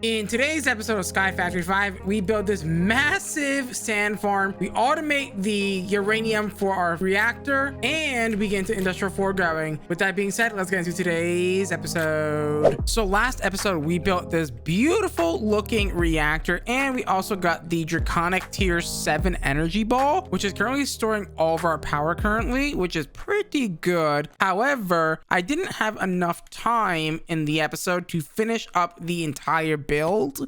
In today's episode of Skyfactory 5, we build this massive sand farm. We automate the uranium for our reactor, and we get into industrial foregoing. With that being said, let's get into today's episode. So last episode, we built this beautiful looking reactor, and we also got the draconic tier 7 energy ball, which is currently storing all of our power currently, which is pretty good. However, I didn't have enough time in the episode to finish up the entire build.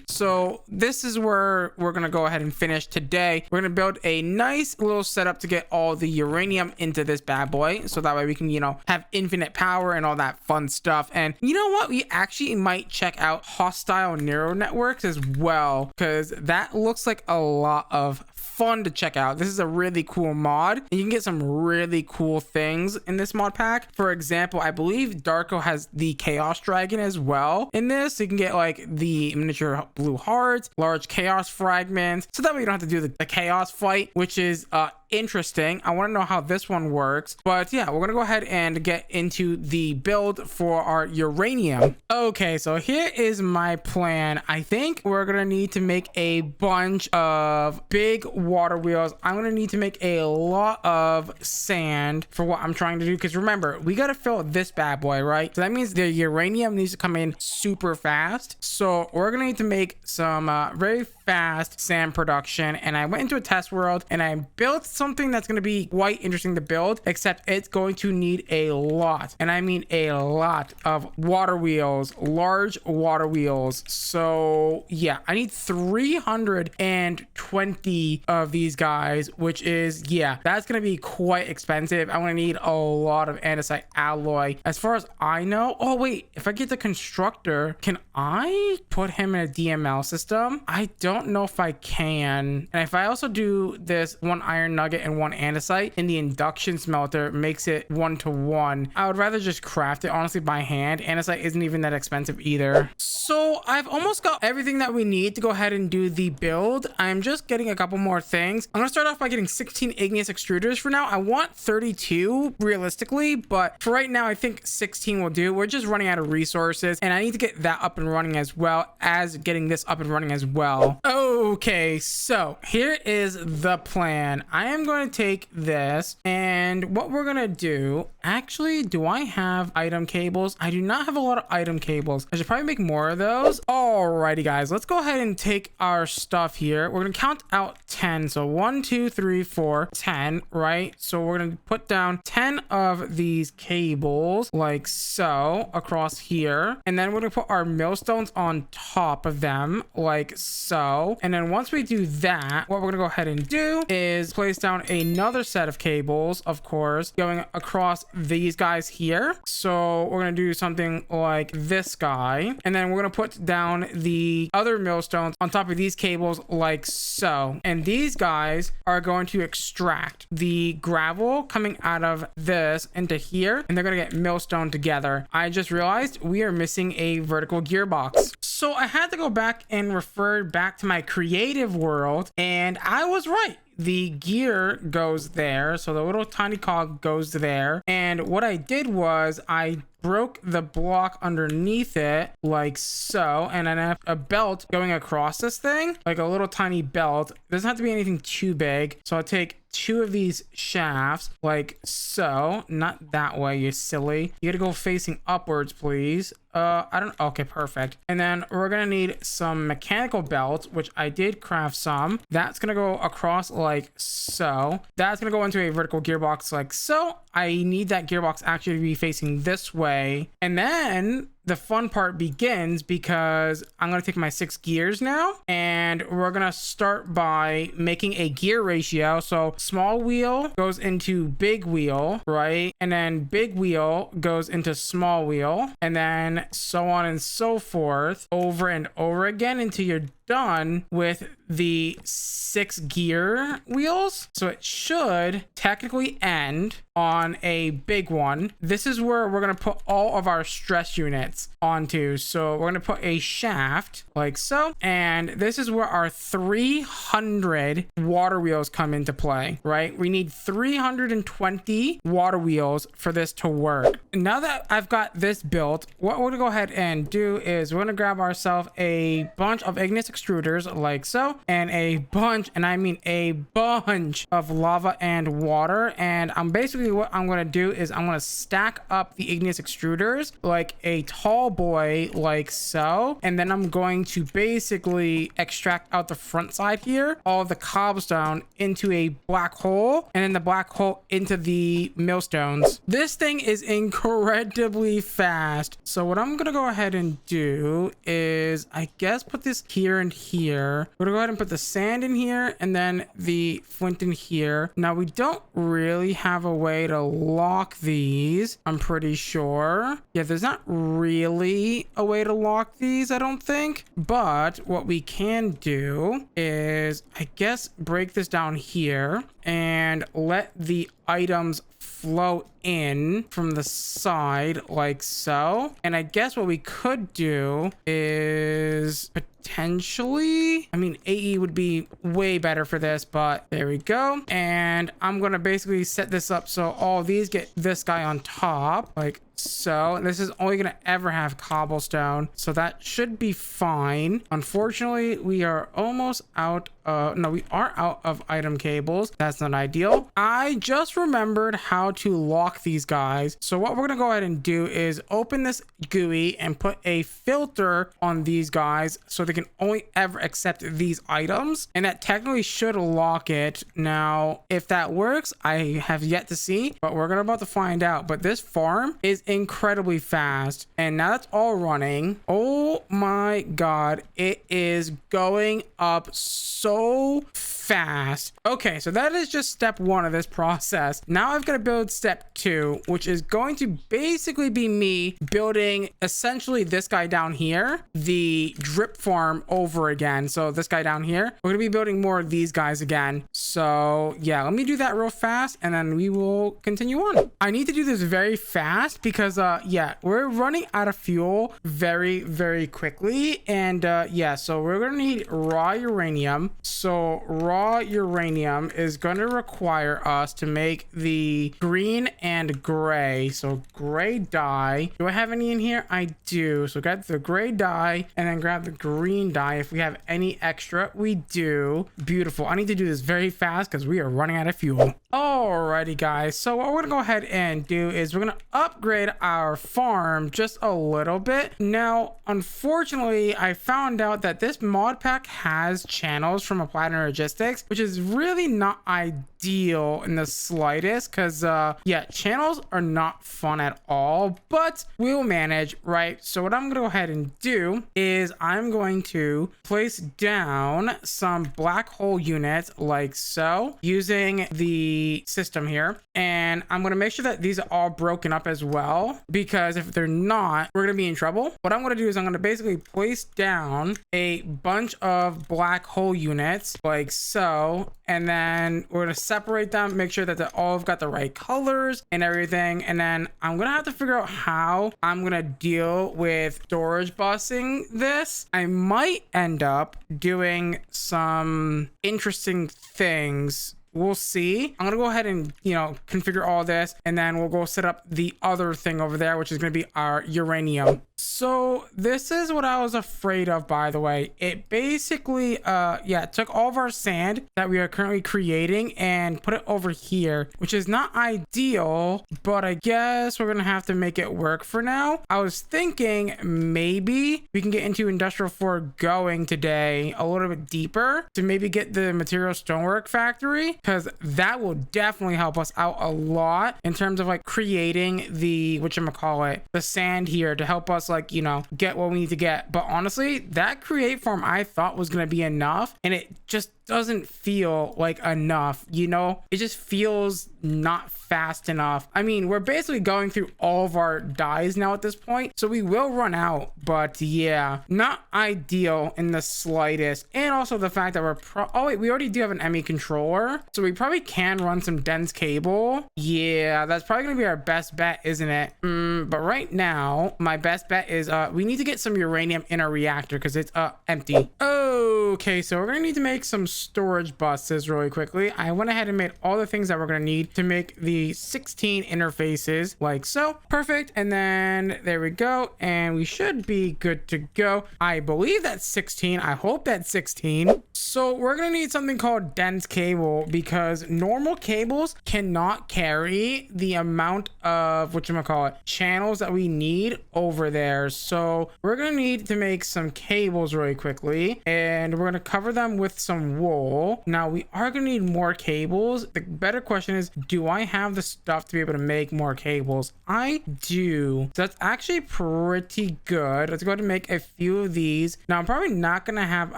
So this is where we're gonna go ahead and finish today. We're gonna build a nice little setup to get all the uranium into this bad boy, so that way we can, have infinite power and all that fun stuff. And you know what, we actually might check out hostile neural networks as well, because that looks like a lot of fun to check out. This is a really cool mod, and you can get some really cool things in this mod pack. For example, I believe Darko has the Chaos Dragon as well in this, so you can get like the miniature blue hearts, large chaos fragments, so that way you don't have to do the chaos fight, which is interesting. I want to know how this one works, but yeah, we're gonna go ahead and get into the build for our uranium. Okay, so here is my plan. I think we're gonna need to make a bunch of big water wheels. I'm gonna need to make a lot of sand for what I'm trying to do, because remember, we gotta fill this bad boy, right? So that means the uranium needs to come in super fast, so we're gonna need to make some very fast sand production. And I went into a test world and I built something that's going to be quite interesting to build, except it's going to need a lot, and I mean a lot, of water wheels, large water wheels. So yeah, I need 320 of these guys, which is, yeah, that's going to be quite expensive. I'm going to need a lot of andesite alloy, as far as I know. Oh wait, if I get the constructor, can I put him in a DML system? I don't know if I can. And if I also do this one iron nugget and one andesite in the induction smelter, makes it 1-to-1. I would rather just craft it honestly by hand. Andesite isn't even that expensive either. So I've almost got everything that we need to go ahead and do the build. I'm just getting a couple more things. I'm gonna start off by getting 16 igneous extruders for now. I want 32 realistically, but for right now I think 16 will do. We're just running out of resources, and I need to get that up and running as well as getting this up and running as well. Okay, so here is the plan. I am going to take this, and what we're gonna do, actually, do I have item cables? I do not have a lot of item cables. I should probably make more of those. Alrighty guys, let's go ahead and take our stuff here. We're gonna count out 10. So 1, 2, 3, 4, 10, right? So we're gonna put down 10 of these cables like so across here, and then we're gonna put our millstones on top of them like so. And then once we do that, what we're gonna go ahead and do is place down another set of cables, of course, going across these guys here. So we're gonna do something like this guy, and then we're gonna put down the other millstones on top of these cables like so. And these guys are going to extract the gravel coming out of this into here, and they're gonna get millstone together. I just realized we are missing a vertical gearbox. So I had to go back and refer back to my creative world, and I was right. The gear goes there, so the little tiny cog goes there. And what I did was I broke the block underneath it like so, and then I have a belt going across this thing, like a little tiny belt. It doesn't have to be anything too big, so I'll take 2 of these shafts like so. Not that way, you silly. You gotta go facing upwards, please. Okay, perfect. And then we're gonna need some mechanical belts, which I did craft some. That's gonna go across like so. That's gonna go into a vertical gearbox like so. I need that gearbox actually to be facing this way. And then the fun part begins, because I'm going to take my 6 gears now, and we're going to start by making a gear ratio. So small wheel goes into big wheel, right? And then big wheel goes into small wheel, and then so on and so forth over and over again until you're done with the 6 gear wheels. So it should technically end on a big one. This is where we're going to put all of our stress units. units onto. So we're going to put a shaft like so. And this is where our 300 water wheels come into play, right? We need 320 water wheels for this to work. Now that I've got this built, what we're going to go ahead and do is we're going to grab ourselves a bunch of igneous extruders like so, and a bunch, and I mean a bunch of lava and water. And I'm basically, what I'm going to do is I'm going to stack up the igneous extruders like a tall boy like so, and then I'm going to basically extract out the front side here all the cobblestone into a black hole, and then the black hole into the millstones. This thing is incredibly fast. So what I'm gonna go ahead and do is I guess put this here and here. We're gonna go ahead and put the sand in here and then the flint in here. Now we don't really have a way to lock these, I'm pretty sure. Yeah, there's not really a way to lock these, I don't think. But what we can do is I guess break this down here and let the items flow in from the side like so. And I guess what we could do is potentially, I mean, AE would be way better for this, but there we go. And I'm gonna basically set this up so all these get this guy on top like so. And this is only gonna ever have cobblestone, so that should be fine. Unfortunately, we are almost out of, no, we are out of item cables. That's not ideal. I just remembered how to lock these guys. So what we're gonna go ahead and do is open this GUI and put a filter on these guys so they can only ever accept these items, and that technically should lock it. Now if that works, I have yet to see, but we're gonna about to find out. But this farm is incredibly fast, and now that's all running. Oh my god, it is going up so fast. Okay, so that is just step one of this process. Now I've got to build step two, which is going to basically be me building essentially this guy down here, the drip farm over again. So this guy down here, we're gonna be building more of these guys again. So yeah, let me do that real fast and then we will continue on. I need to do this very fast because yeah, we're running out of fuel very quickly. And yeah, so we're gonna need raw uranium. So raw uranium is going to require us to make the green and gray. So gray dye. Do I have any in here? I do. So grab the gray dye and then grab the green dye if we have any extra. We do. Beautiful. I need to do this very fast because we are running out of fuel. Alrighty guys, so what we're gonna go ahead and do is we're gonna upgrade our farm just a little bit. Now unfortunately, I found out that this mod pack has channels from Applied Energistics, which is really not ideal in the slightest because yeah, channels are not fun at all, but we'll manage, right? So what I'm gonna go ahead and do is I'm going to place down some black hole units like so using the system here, and I'm going to make sure that these are all broken up as well, because if they're not, we're going to be in trouble. What I'm going to do is I'm going to basically place down a bunch of black hole units like so, and then we're going to separate them, make sure that they all have got the right colors and everything. And then I'm going to have to figure out how I'm going to deal with storage busing this. I might end up doing some interesting things. We'll see. I'm gonna go ahead and, you know, configure all this, and then we'll go set up the other thing over there, which is gonna be our uranium. So this is what I was afraid of, by the way. It basically yeah, took all of our sand that we are currently creating and put it over here, which is not ideal, but I guess we're gonna have to make it work for now. I was thinking maybe we can get into industrial foregoing today a little bit deeper to maybe get the material stonework factory, because that will definitely help us out a lot in terms of like creating the whatchamacallit, the sand here to help us, like, you know, get what we need to get. But honestly, that create farm I thought was going to be enough, and it just doesn't feel like enough, you know? It just feels not fast enough. I mean, we're basically going through all of our dyes now at this point, so we will run out, but yeah, not ideal in the slightest. And also the fact that oh wait, we already do have an ME controller, so we probably can run some dense cable. Yeah, that's probably gonna be our best bet, isn't it? But right now, my best bet is we need to get some uranium in our reactor because it's empty. Okay, so we're gonna need to make some storage buses really quickly. I went ahead and made all the things that we're gonna need to make the 16 interfaces like so. Perfect. And then there we go, and we should be good to go. I believe that's 16. I hope that's 16. So we're gonna need something called dense cable because normal cables cannot carry the amount of whatchamacallit channels that we need over there. So we're gonna need to make some cables really quickly, and we're gonna cover them with some wool. Now we are gonna need more cables. The better question is, do I have the stuff to be able to make more cables? I do. So that's actually pretty good. Let's go ahead and make a few of these. Now I'm probably not gonna have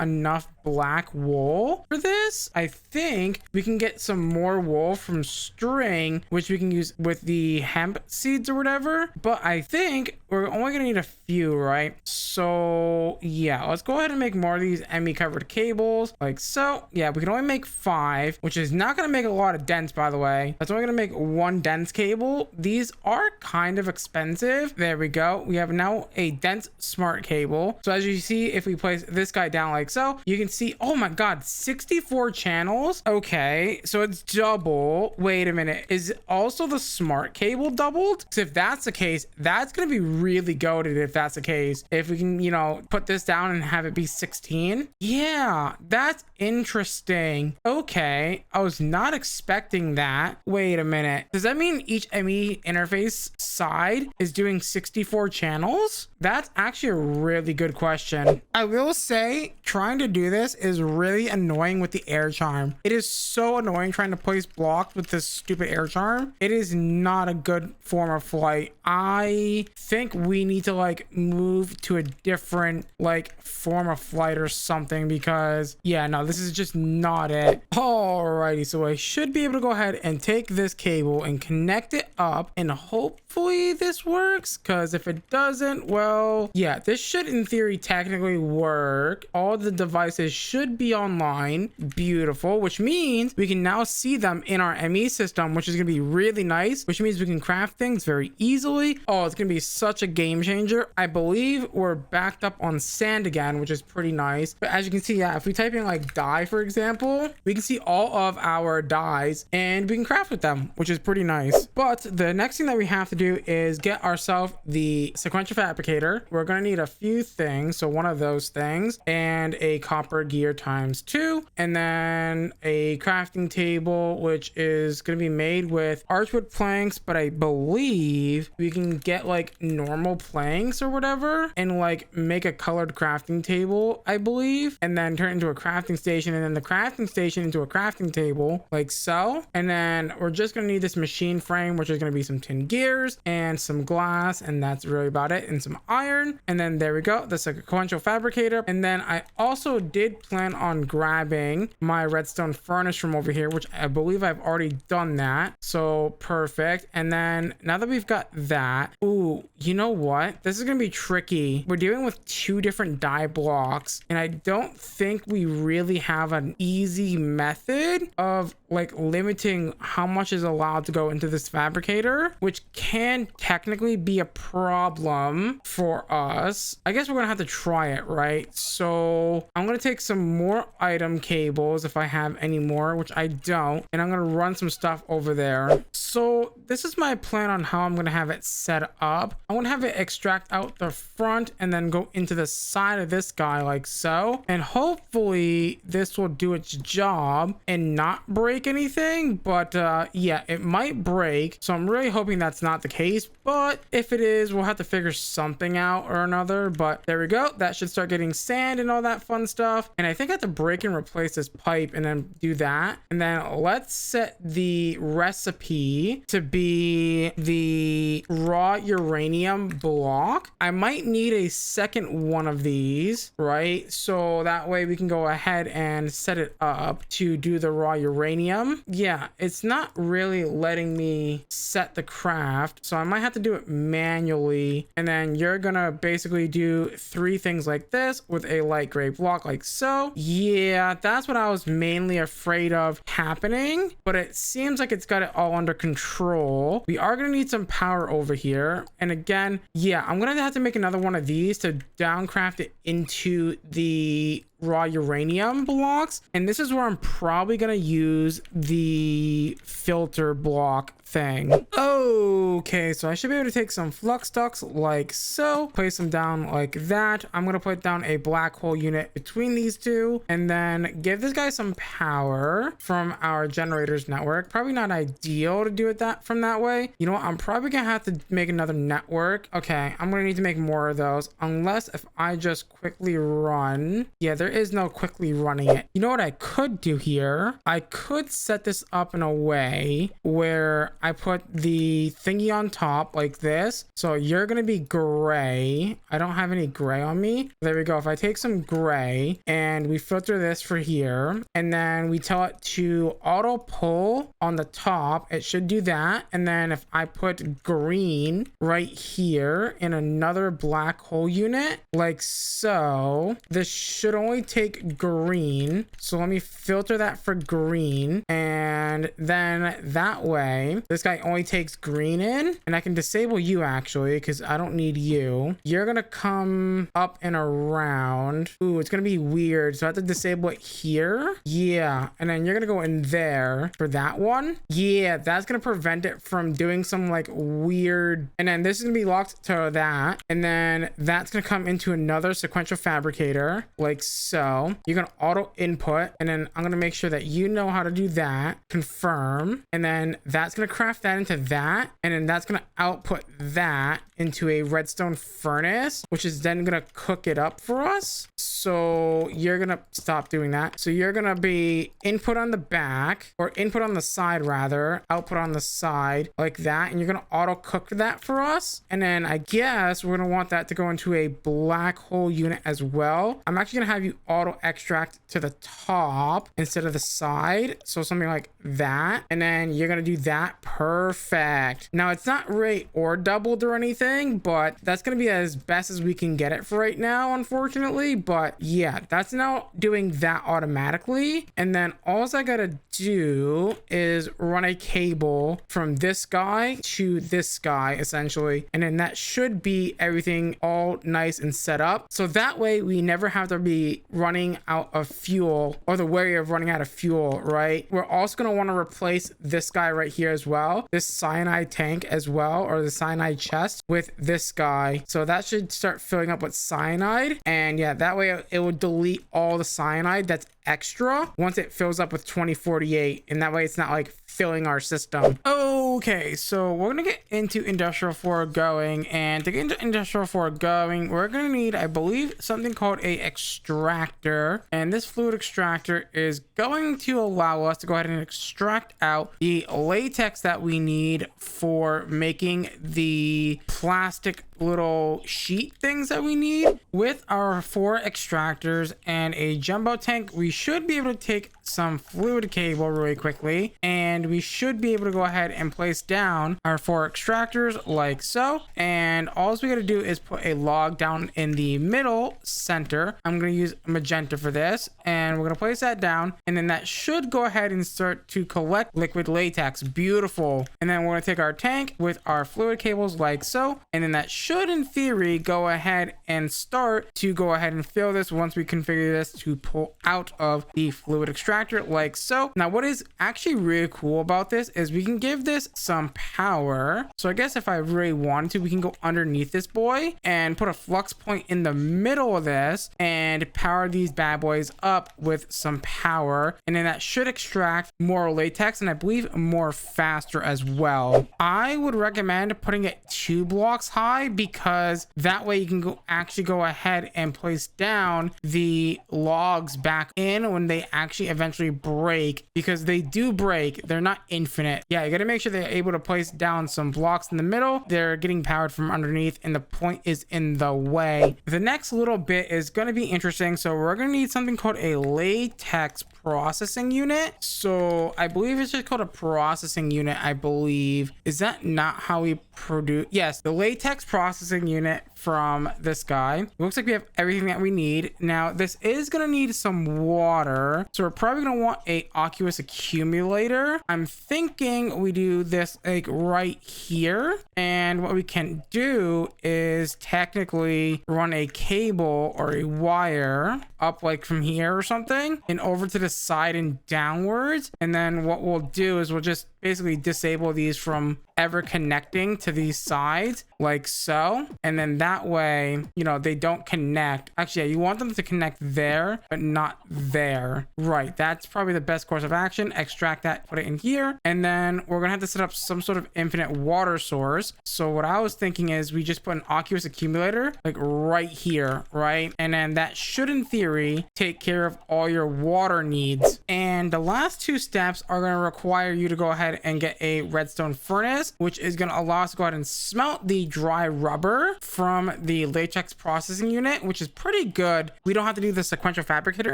enough black wool for this. I think we can get some more wool from string, which we can use with the hemp seeds or whatever, but I think we're only gonna need a few, right? So yeah, let's go ahead and make more of these ME covered cables like so. Yeah, we can only make 5, which is not gonna make a lot of dense, by the way. That's only gonna make 1 dense cable. These are kind of expensive. There we go. We have now a dense smart cable. So as you see, if we place this guy down like so, you can see, oh my god, 64 channels. Okay, so it's double. Wait a minute, is also the smart cable doubled? So if that's the case, that's gonna be really goated. If that's the case, if we can, you know, put this down and have it be 16. Yeah, that's interesting. Okay, I was not expecting that. Wait a minute, does that mean each ME interface side is doing 64 channels? That's actually a really good question. I will say trying to do this is really annoying with the air charm. It is so annoying trying to place blocks with this stupid air charm. It is not a good form of flight. I think we need to like move to a different like form of flight or something, because yeah, no, this is just not it. Alrighty, so I should be able to go ahead and take this cable and connect it up, and hopefully this works, because if it doesn't, well, yeah, this should in theory technically work. All the devices should be online. Beautiful, which means we can now see them in our ME system, which is gonna be really nice, which means we can craft things very easily. Oh, it's gonna be such a game changer. I believe we're backed up on sand again, which is pretty nice. But as you can see, yeah, if we type in like dye, for example, we can see all of our dyes and we can craft with them, which is pretty nice. But the next thing that we have to do is get ourselves the sequential fabricator. We're gonna need a few things, so one of those things, and a copper gear ×2, and then a crafting table, which is going to be made with archwood planks, but I believe we can get like normal planks or whatever and like make a colored crafting table, I believe, and then turn it into a crafting station, and then the crafting station into a crafting table like so. And then we're just going to need this machine frame, which is going to be some tin gears and some glass, and that's really about it, and some iron. And then there we go, the sequential fabricator. And then I also did plan on grabbing my redstone furnace from over here, which I believe I've already done that, so perfect. And then now that we've got that, ooh, you know what, this is gonna be tricky. We're dealing with 2 different dye blocks, and I don't think we really have an easy method of like limiting how much is allowed to go into this fabricator, which can technically be a problem for us. I guess we're gonna have to try it, right? So I'm gonna take some more item cables if I have any more, which I don't, and I'm gonna run some stuff over there. So this is my plan on how I'm gonna have it set up. I'm gonna have it extract out the front and then go into the side of this guy like so, and hopefully this will do its job and not break anything. But yeah, it might break, so I'm really hoping that's not the case, but if it is, we'll have to figure something out or another. But there we go, that should start getting sand and all that fun stuff. off, and I think I have to break and replace this pipe and then do that. And then let's set the recipe to be the raw uranium block. I might need a second one of these, right? So that way we can go ahead and set it up to do the raw uranium. Yeah, it's not really letting me set the craft, so I might have to do it manually. And then you're gonna basically do 3 things like this with a light gray block like so. Yeah, that's what I was mainly afraid of happening, but it seems like it's got it all under control. We are gonna need some power over here, and again, yeah, I'm gonna have to make another one of these to downcraft it into the raw uranium blocks. And this is where I'm probably gonna use the filter block thing. Okay, so I should be able to take some flux ducts like so, place them down like that. I'm gonna put down a black hole unit between these two, and then give this guy some power from our generators network. Probably not ideal to do it from that way. You know what, I'm probably gonna have to make another network. Okay, I'm gonna need to make more of those, unless if I just quickly run. Yeah, there is no quickly running it. You know what I could do here? I could set this up in a way where I put the thingy on top like this. So you're gonna be gray. I don't have any gray on me. There we go. If I take some gray and we filter this for here, and then we tell it to auto pull on the top, it should do that. And then if I put green right here in another black hole unit like so, this should only take green. So let me filter that for green, and then that way this guy only takes green in, and I can disable you actually because I don't need you. You're gonna come up and around. Ooh, it's gonna be weird, so I have to disable it here. Yeah, and then you're gonna go in there for that one. Yeah, that's gonna prevent it from doing some like weird, and then this is gonna be locked to that, and then that's gonna come into another sequential fabricator like so. You're gonna auto input, and then I'm gonna make sure that you know how to do that. Confirm, and then that's gonna craft that into that, and then that's gonna output that into a redstone furnace, which is then gonna cook it up for us. So you're gonna stop doing that. So you're gonna be input on the back, or input on the side rather, output on the side like that, and you're gonna auto cook that for us. And then I guess we're gonna want that to go into a black hole unit as well. I'm actually gonna have you auto extract to the top instead of the side, so something like that, and then you're gonna do that. Perfect. Now it's not rate or doubled or anything, but that's gonna be as best as we can get it for right now, unfortunately. But yeah, that's now doing that automatically. And then all I gotta do is run a cable from this guy to this guy essentially, and then that should be everything all nice and set up, so that way we never have to be running out of fuel or the worry of running out of fuel, right? We're also going to want to replace this guy right here as well, this cyanide tank as well, or the cyanide chest, with this guy. So that should start filling up with cyanide, and yeah, that way it will delete all the cyanide that's extra once it fills up with 2048, and that way it's not like filling our system. Okay, so we're gonna get into industrial foregoing, and to get into industrial foregoing, we're gonna need, I believe, something called a extractor, and this fluid extractor is going to allow us to go ahead and extract out the latex that we need for making the plastic little sheet things that we need. With our 4 extractors and a jumbo tank, we should be able to take some fluid cable really quickly, and we should be able to go ahead and place down our 4 extractors like so. And all we got to do is put a log down in the middle center. I'm going to use magenta for this, and we're going to place that down, and then that should go ahead and start to collect liquid latex. Beautiful. And then we're going to take our tank with our fluid cables like so, and then that should in theory go ahead and start to go ahead and fill this once we configure this to pull out of the fluid extractor like so. Now what is actually really cool about this is we can give this some power. So I guess if I really wanted to, we can go underneath this boy and put a flux point in the middle of this and power power these bad boys up with some power, and then that should extract more latex and I believe more faster as well. I would recommend putting it 2 blocks high because that way you can actually go ahead and place down the logs back in when they actually eventually break, because they do break. They're not infinite. Yeah, you got to make sure they're able to place down some blocks in the middle. They're getting powered from underneath and the point is in the way. The next little bit is going to be interesting. So we're going to need something called a latex processing unit. So I believe it's just called a processing unit, I believe. Is that not how we produce? Yes, the latex processing unit from this guy. It looks like we have everything that we need. Now this is going to need some water, so we're probably going to want a aqueous accumulator. I'm thinking we do this like right here, and what we can do is technically run a cable or a wire up like from here or something and over to the side and downwards, and then what we'll do is we'll just basically disable these from ever connecting to these sides like so, and then that way, you know, they don't connect. Actually, yeah, you want them to connect there but not there. Right, that's probably the best course of action. Extract that, put it in here, and then we're gonna have to set up some sort of infinite water source. So what I was thinking is we just put an aqueous accumulator like right here, right, and then that should in theory take care of all your water needs. And the last 2 steps are going to require you to go ahead and get a redstone furnace, which is going to allow us to go ahead and smelt the dry rubber from the latex processing unit, which is pretty good. We don't have to do the sequential fabricator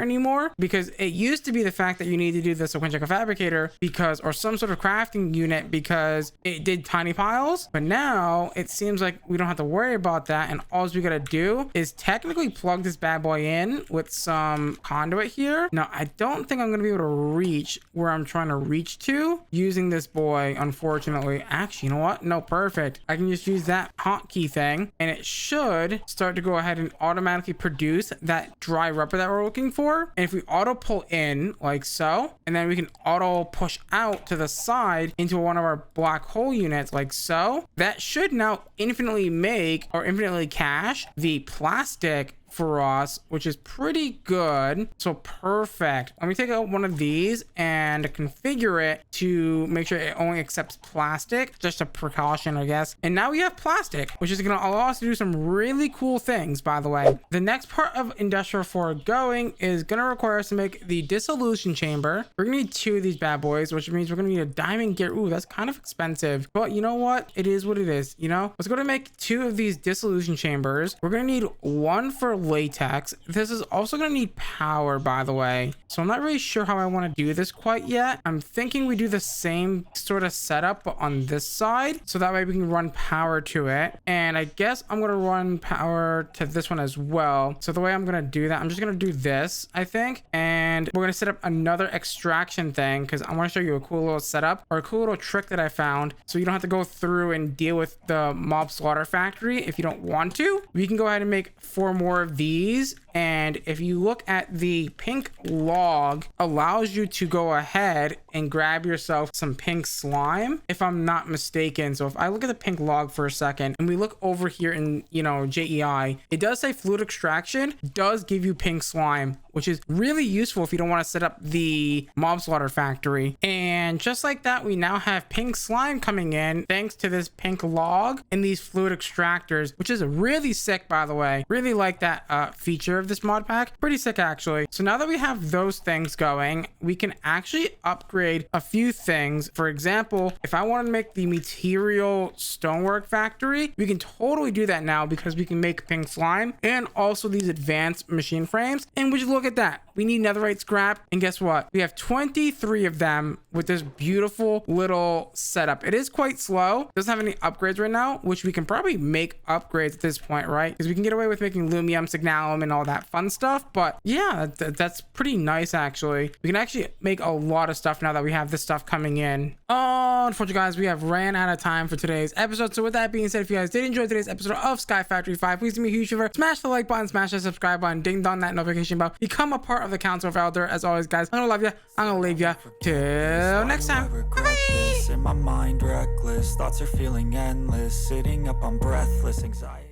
anymore, because it used to be the fact that you need to do the sequential fabricator because, or some sort of crafting unit, because it did tiny piles. But now it seems like we don't have to worry about that, and all we gotta do is technically plug this bad boy in with some conduit here. Now I don't think I'm gonna be able to reach where I'm trying to reach to using this boy, unfortunately. Actually, you know what? No, perfect. I can just use that hotkey thing and it should start to go ahead and automatically produce that dry rubber that we're looking for. And if we auto pull in like so, and then we can auto push out to the side into one of our black hole units like so, that should now infinitely make or infinitely cache the plastic for us, which is pretty good. So perfect. Let me take out one of these and configure it to make sure it only accepts plastic, just a precaution, I guess. And now we have plastic, which is going to allow us to do some really cool things, by the way. The next part of industrial foregoing is going to require us to make the dissolution chamber. We're going to need 2 of these bad boys, which means we're going to need a diamond gear. Ooh, that's kind of expensive, but you know what? It is what it is, you know? Let's go to make 2 of these dissolution chambers. We're going to need 1 for latex. This is also going to need power, by the way, so I'm not really sure how I want to do this quite yet. I'm thinking we do the same sort of setup but on this side, so that way we can run power to it. And I guess I'm going to run power to this one as well. So the way I'm going to do that, I'm just going to do this, I think, and we're going to set up another extraction thing because I want to show you a cool little setup or a cool little trick that I found, so you don't have to go through and deal with the mob slaughter factory if you don't want to. We can go ahead and make 4 more of these, and if you look at the pink log, allows you to go ahead and grab yourself some pink slime, if I'm not mistaken. So if I look at the pink log for a second and we look over here in, you know, JEI, it does say fluid extraction does give you pink slime, which is really useful if you don't want to set up the mob slaughter factory. And just like that, we now have pink slime coming in thanks to this pink log and these fluid extractors, which is really sick, by the way. Really like that feature of this mod pack. Pretty sick, actually. So now that we have those things going, we can actually upgrade a few things. For example, if I want to make the material stonework factory, we can totally do that now because we can make pink slime and also these advanced machine frames. And would you look at that? We need netherite scrap, and guess what? We have 23 of them with this beautiful little setup. It is quite slow. Doesn't have any upgrades right now, which we can probably make upgrades at this point, right? Because we can get away with making lumium, signalum, and all that fun stuff. But yeah, that's pretty nice, actually. We can actually make a lot of stuff now that we have this stuff coming in. Unfortunately, guys, we have ran out of time for today's episode. So with that being said, if you guys did enjoy today's episode of Skyfactory 5, please do me a huge favor. Smash the like button, smash that subscribe button, ding dong that notification bell. Become a part of the Council of Elder. As always, guys, I'm gonna love you. I'm gonna leave you till next time. Bye. In my mind, reckless thoughts are feeling endless, sitting up on breathless anxiety.